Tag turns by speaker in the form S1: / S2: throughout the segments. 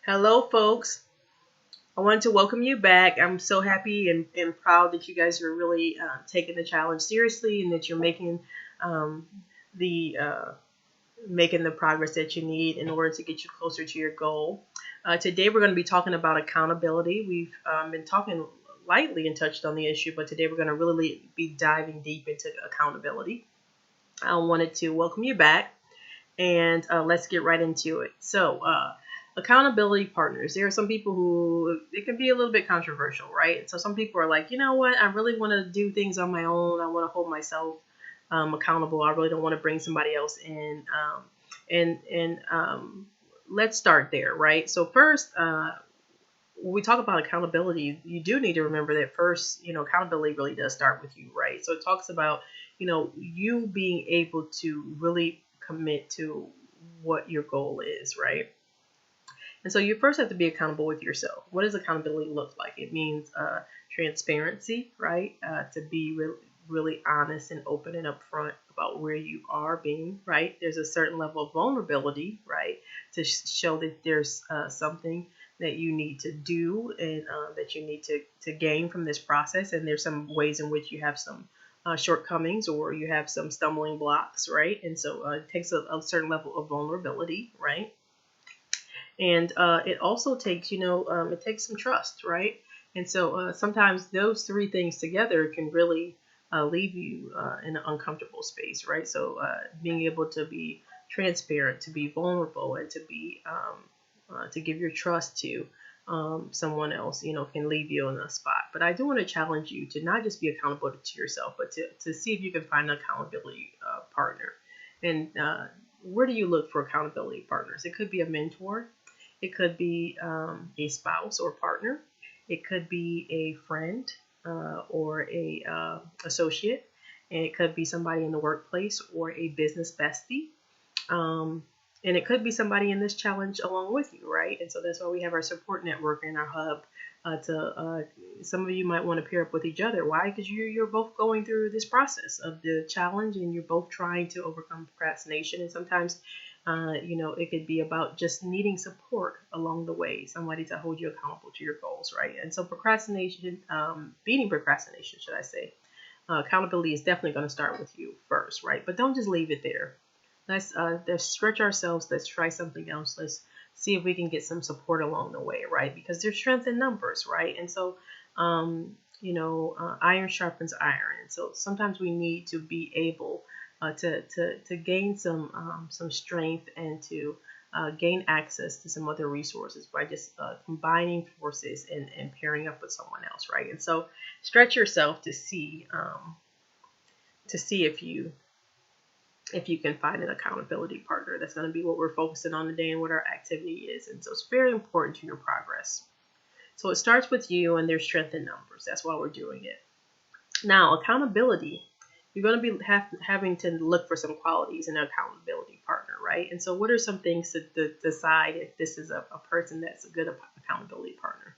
S1: Hello, folks. I wanted to welcome you back. I'm so happy and proud that you guys are really taking the challenge seriously and that you're um, the making the progress that you need in order to get you closer to your goal. Today, we're going to be talking about accountability. We've been talking lightly and touched on the issue, but today we're going to really be diving deep into accountability. I wanted to welcome you back and let's get right into it. Accountability partners. There are some people who it can be a little bit controversial, right? So some people are like, you know what, I really want to do things on my own. I want to hold myself accountable. I really don't want to bring somebody else in. And let's start there, right? So first, when we talk about accountability, you do need to remember that first, accountability really does start with you, right? So it talks about, you being able to really commit to what your goal is, right? And so you first have to be accountable with yourself. What does accountability look like? It means transparency, right? To be really honest and open and upfront about where you are being, right? There's a certain level of vulnerability, right? To show that there's something that you need to do and that you need to gain from this process. And there's some ways in which you have some shortcomings or you have some stumbling blocks, right? And so it takes a certain level of vulnerability, right? And it also takes, it takes some trust, right? And so sometimes those three things together can really leave you in an uncomfortable space, right? So being able to be transparent, to be vulnerable, and to give your trust to someone else, can leave you in a spot. But I do want to challenge you to not just be accountable to yourself, but to see if you can find an accountability partner. And where do you look for accountability partners? It could be a mentor. It could be a spouse or partner. It could be a friend or a associate, and it could be somebody in the workplace or a business bestie. Um, and it could be somebody in this challenge along with you, right? And so that's why we have our support network and our hub. Some of you might want to pair up with each other. Why? Because you're both going through this process of the challenge, and you're both trying to overcome procrastination. And sometimes, it could be about just needing support along the way, somebody to hold you accountable to your goals, right? And so beating procrastination, should I say, accountability is definitely going to start with you first, right? But don't just leave it there. Let's stretch ourselves. Let's try something else. Let's see if we can get some support along the way, right? Because there's strength in numbers, right? And so, iron sharpens iron. And so sometimes we need to be able to gain some strength and to gain access to some other resources by just combining forces and pairing up with someone else, right? And so stretch yourself to see if you can find an accountability partner. That's going to be what we're focusing on today and what our activity is. And so it's very important to your progress. So it starts with you, and there's strength in numbers. That's why we're doing it. Now, accountability, you're going to be having to look for some qualities in an accountability partner, right? And so what are some things to decide if this is a person that's a good accountability partner?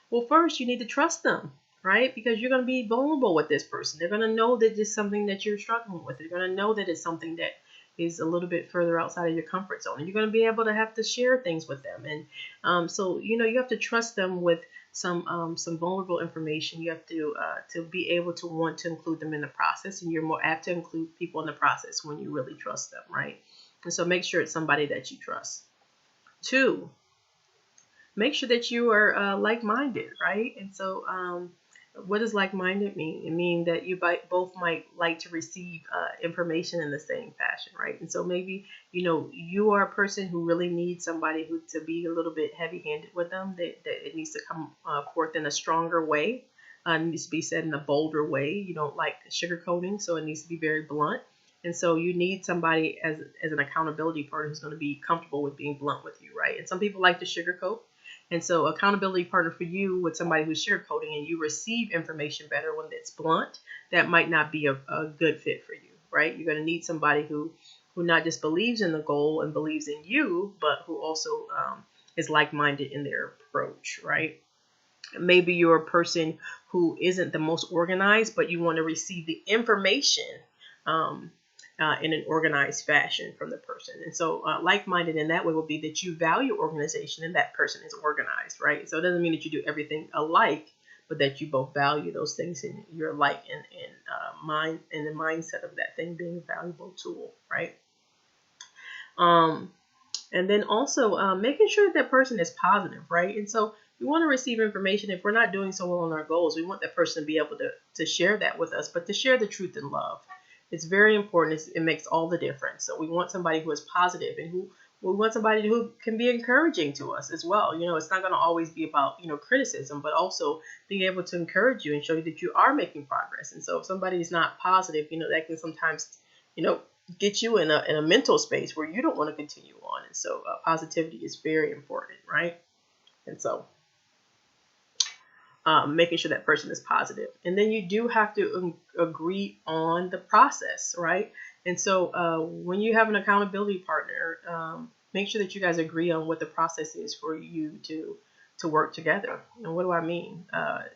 S1: Well, first, you need to trust them, right? Because you're going to be vulnerable with this person. They're going to know that it's something that you're struggling with. They're going to know that it's something that is a little bit further outside of your comfort zone. And you're going to be able to have to share things with them. And so, you have to trust them with some vulnerable information. You have to be able to want to include them in the process. And you're more apt to include people in the process when you really trust them, right? And so make sure it's somebody that you trust. Two, make sure that you are like-minded, right? And so, what does like-minded mean? It means that you both might like to receive information in the same fashion, right? And so maybe you are a person who really needs somebody who to be a little bit heavy-handed with them. That it needs to come forth in a stronger way. It needs to be said in a bolder way. You don't like sugarcoating, so it needs to be very blunt. And so you need somebody as an accountability partner who's going to be comfortable with being blunt with you, right? And some people like to sugarcoat. And so accountability partner for you with somebody who's sugarcoating and you receive information better when it's blunt, that might not be a good fit for you, right? You're going to need somebody who not just believes in the goal and believes in you, but who also is like-minded in their approach, right? Maybe you're a person who isn't the most organized, but you want to receive the information um, in an organized fashion from the person. And so like-minded in that way will be that you value organization and that person is organized, right? So it doesn't mean that you do everything alike, but that you both value those things in your alike and mind and the mindset of that thing being a valuable tool, right? And then also making sure that person is positive, right? And so we want to receive information. If we're not doing so well on our goals, we want that person to be able to share that with us, but to share the truth and love. It's very important. It makes all the difference. So we want somebody who is positive and who we want somebody who can be encouraging to us as well. It's not going to always be about, criticism, but also being able to encourage you and show you that you are making progress. And so if somebody is not positive, that can sometimes, get you in a mental space where you don't want to continue on. And so positivity is very important, right? And so making sure that person is positive. And then you do have to agree on the process, right? And so when you have an accountability partner, make sure that you guys agree on what the process is for you to work together. And what do I mean?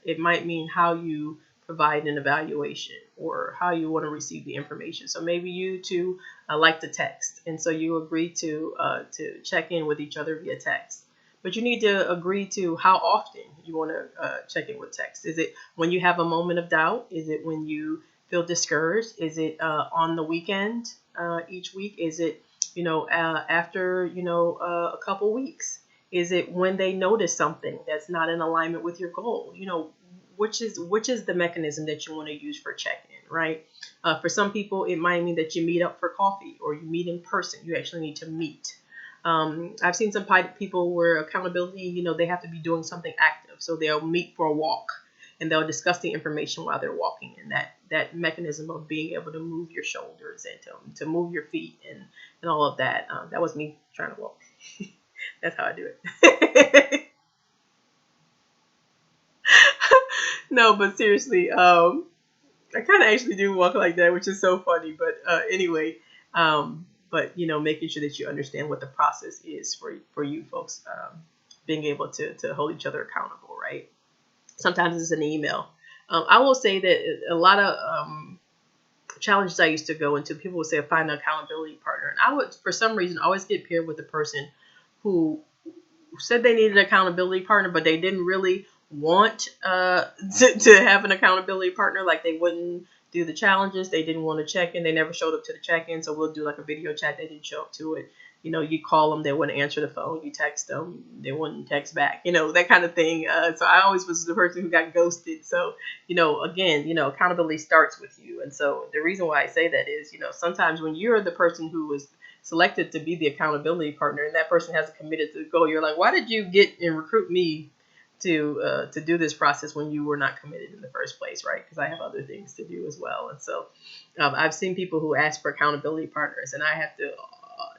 S1: It might mean how you provide an evaluation or how you want to receive the information. So maybe you two like to text, and so you agree to check in with each other via text. But you need to agree to how often you want to check in with text. Is it when you have a moment of doubt? Is it when you feel discouraged? Is it on the weekend each week? Is it after a couple weeks? Is it when they notice something that's not in alignment with your goal? Which is the mechanism that you want to use for check-in, right? For some people, it might mean that you meet up for coffee or you meet in person. You actually need to meet. I've seen some people where accountability, they have to be doing something active. So they'll meet for a walk and they'll discuss the information while they're walking. And that mechanism of being able to move your shoulders and to move your feet and all of that. That was me trying to walk. That's how I do it. No, but seriously, I kind of actually do walk like that, which is so funny. But anyway, but making sure that you understand what the process is for you folks, being able to hold each other accountable, right? Sometimes it's an email. I will say that a lot of challenges I used to go into, people would say find an accountability partner, and I would, for some reason, always get paired with the person who said they needed an accountability partner, but they didn't really want to have an accountability partner. Like they wouldn't do the challenges. They didn't want to check in. They never showed up to the check-in. So we'll do like a video chat. They didn't show up to it. You call them, they wouldn't answer the phone. You text them, they wouldn't text back, that kind of thing. So I always was the person who got ghosted. So, again, accountability starts with you. And so the reason why I say that is, sometimes when you're the person who was selected to be the accountability partner and that person hasn't committed to the goal, you're like, why did you get and recruit me to do this process when you were not committed in the first place, right? Because I have other things to do as well. And so I've seen people who ask for accountability partners, and I have to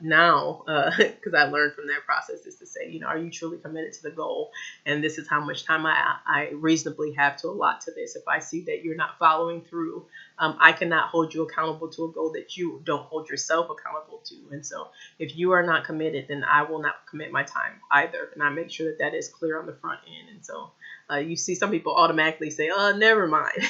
S1: now, because I learned from that process, is to say, are you truly committed to the goal? And this is how much time I reasonably have to allot to this. If I see that you're not following through, I cannot hold you accountable to a goal that you don't hold yourself accountable to. And so if you are not committed, then I will not commit my time either. And I make sure that is clear on the front end. And so you see some people automatically say, oh, never mind.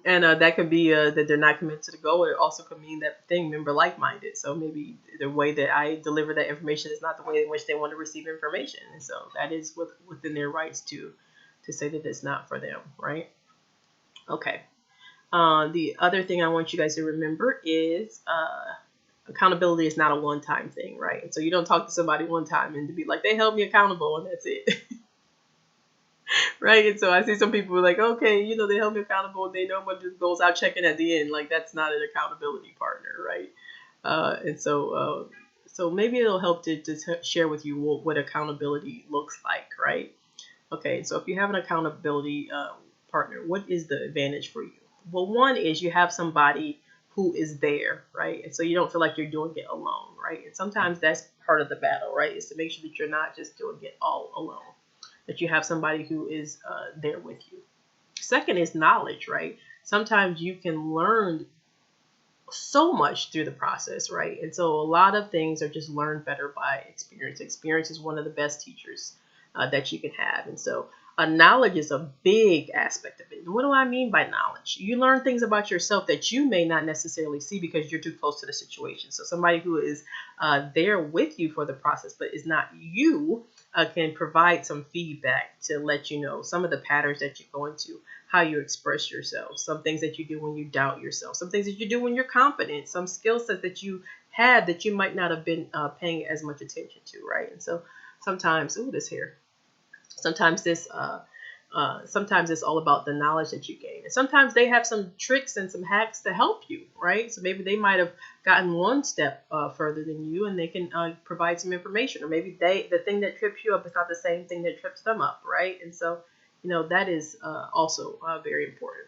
S1: And that could be that they're not committed to the goal. It also could mean that thing, remember, like-minded. So maybe the way that I deliver that information is not the way in which they want to receive information. And so that is within their rights to say that it's not for them, right? Okay. The other thing I want you guys to remember is accountability is not a one-time thing, right? And so you don't talk to somebody one time and to be like, they held me accountable and that's it. Right. And so I see some people like, okay, they help me accountable and they know what the goals. I'll check in at the end. Like that's not an accountability partner. Right. And so maybe it'll help to share with you what accountability looks like. Right. Okay. So if you have an accountability partner, what is the advantage for you? Well, one is you have somebody who is there. Right. And so you don't feel like you're doing it alone. Right. And sometimes that's part of the battle. Right. Is to make sure that you're not just doing it all alone, that you have somebody who is there with you. Second is knowledge, right? Sometimes you can learn so much through the process, right? And so a lot of things are just learned better by experience. Experience is one of the best teachers that you can have. And so Knowledge is a big aspect of it. And what do I mean by knowledge? You learn things about yourself that you may not necessarily see because you're too close to the situation. So somebody who is there with you for the process, but is not you, can provide some feedback to let you know some of the patterns that you go into, how you express yourself, some things that you do when you doubt yourself, some things that you do when you're confident, some skill sets that you have that you might not have been paying as much attention to, right? And so sometimes, this hair. Sometimes sometimes it's all about the knowledge that you gain. And sometimes they have some tricks and some hacks to help you, right? So maybe they might have gotten one step further than you, and they can provide some information. Or maybe the thing that trips you up is not the same thing that trips them up, right? And so, that is also very important.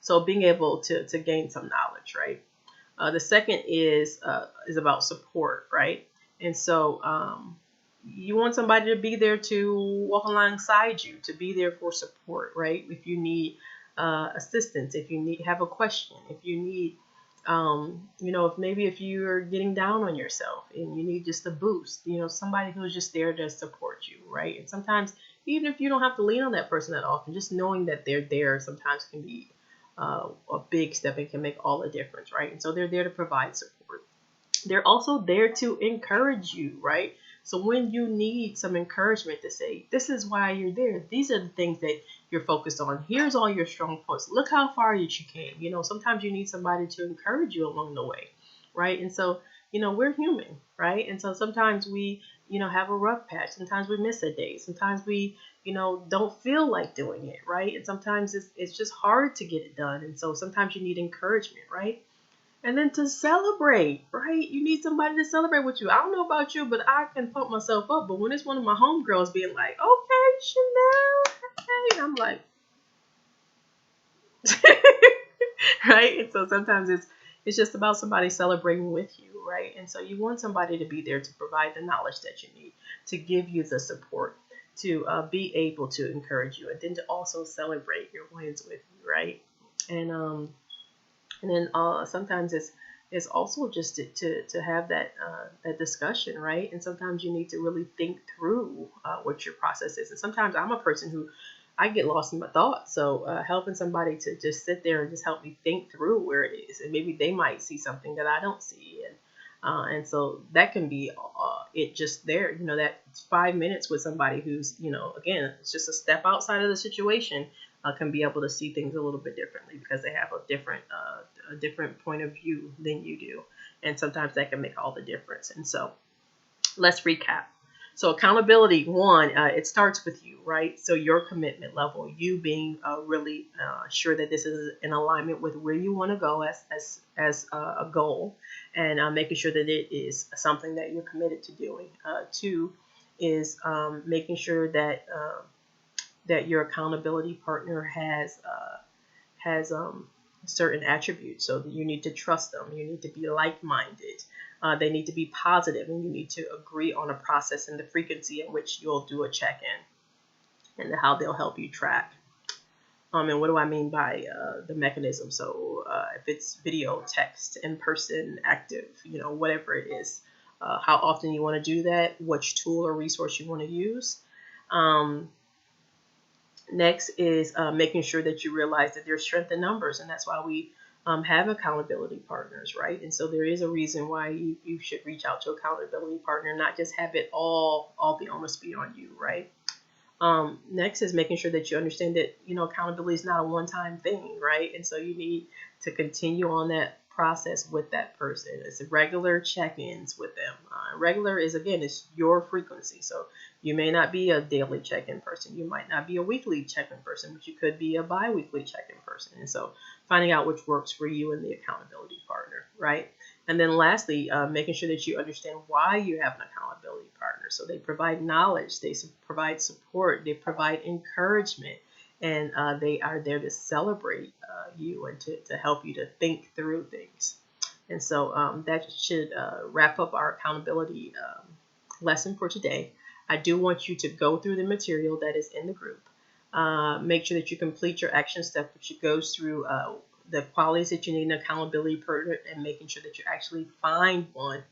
S1: So being able to gain some knowledge, right? The second is about support, right? And so you want somebody to be there to walk alongside you, to be there for support, right? If you need assistance, if you have a question, if you need, if you're getting down on yourself and you need just a boost, somebody who's just there to support you, right? And sometimes, even if you don't have to lean on that person that often, just knowing that they're there sometimes can be a big step and can make all the difference, right? And so they're there to provide support. They're also there to encourage you, right? So when you need some encouragement to say, this is why you're there. These are the things that you're focused on. Here's all your strong points. Look how far you came. Sometimes you need somebody to encourage you along the way, right? And so, we're human, right? And so sometimes we, have a rough patch. Sometimes we miss a day. Sometimes we, don't feel like doing it, right? And sometimes it's just hard to get it done. And so sometimes you need encouragement, right? And then to celebrate, right? You need somebody to celebrate with you. I don't know about you, but I can pump myself up. But when it's one of my homegirls being like, okay, Shanelle, hey, I'm like, right? And so sometimes it's just about somebody celebrating with you, right? And so you want somebody to be there to provide the knowledge that you need, to give you the support, to be able to encourage you, and then to also celebrate your wins with you, right? And then sometimes it's also just to have that discussion, right? And sometimes you need to really think through what your process is. And sometimes I'm a person who I get lost in my thoughts. So helping somebody to just sit there and just help me think through where it is, and maybe they might see something that I don't see, and so that can be it just there. That 5 minutes with somebody who's again, it's just a step outside of the situation. Can be able to see things a little bit differently because they have a different point of view than you do, and sometimes that can make all the difference. And so let's recap. So accountability, one, it starts with you, right? So your commitment level, you being really sure that this is in alignment with where you want to go as a goal, and making sure that it is something that you're committed to doing. Two is making sure that your accountability partner has certain attributes. So that you need to trust them. You need to be like-minded. They need to be positive, and you need to agree on a process and the frequency in which you'll do a check-in, and how they'll help you track. And what do I mean by the mechanism? So if it's video, text, in-person, active, whatever it is, how often you want to do that, which tool or resource you want to use. Next is making sure that you realize that there's strength in numbers, and that's why we have accountability partners, right? And so there is a reason why you should reach out to accountability partner, not just have it all the onus be on you, right? Next is making sure that you understand that accountability is not a one-time thing, right? And so you need to continue on that process with that person. It's regular check-ins with them. Regular is, again, it's your frequency. So you may not be a daily check-in person. You might not be a weekly check-in person, but you could be a bi-weekly check-in person. And so finding out which works for you and the accountability partner, right? And then lastly, making sure that you understand why you have an accountability partner. So they provide knowledge, they provide support, they provide encouragement, and they are there to celebrate you and to help you to think through things. And so that should wrap up our accountability lesson for today. I do want you to go through the material that is in the group. Make sure that you complete your action step, which goes through the qualities that you need in an accountability partner, and making sure that you actually find one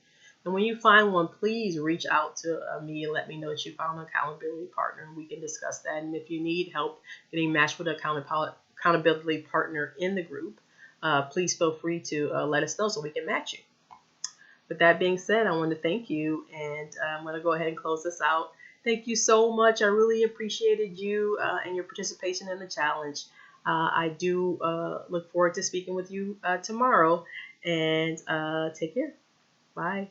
S1: And when you find one, please reach out to me and let me know that you found an accountability partner, and we can discuss that. And if you need help getting matched with an accountability partner in the group, please feel free to let us know so we can match you. With that being said, I want to thank you, and I'm going to go ahead and close this out. Thank you so much. I really appreciated you and your participation in the challenge. I do look forward to speaking with you tomorrow, and take care. Bye.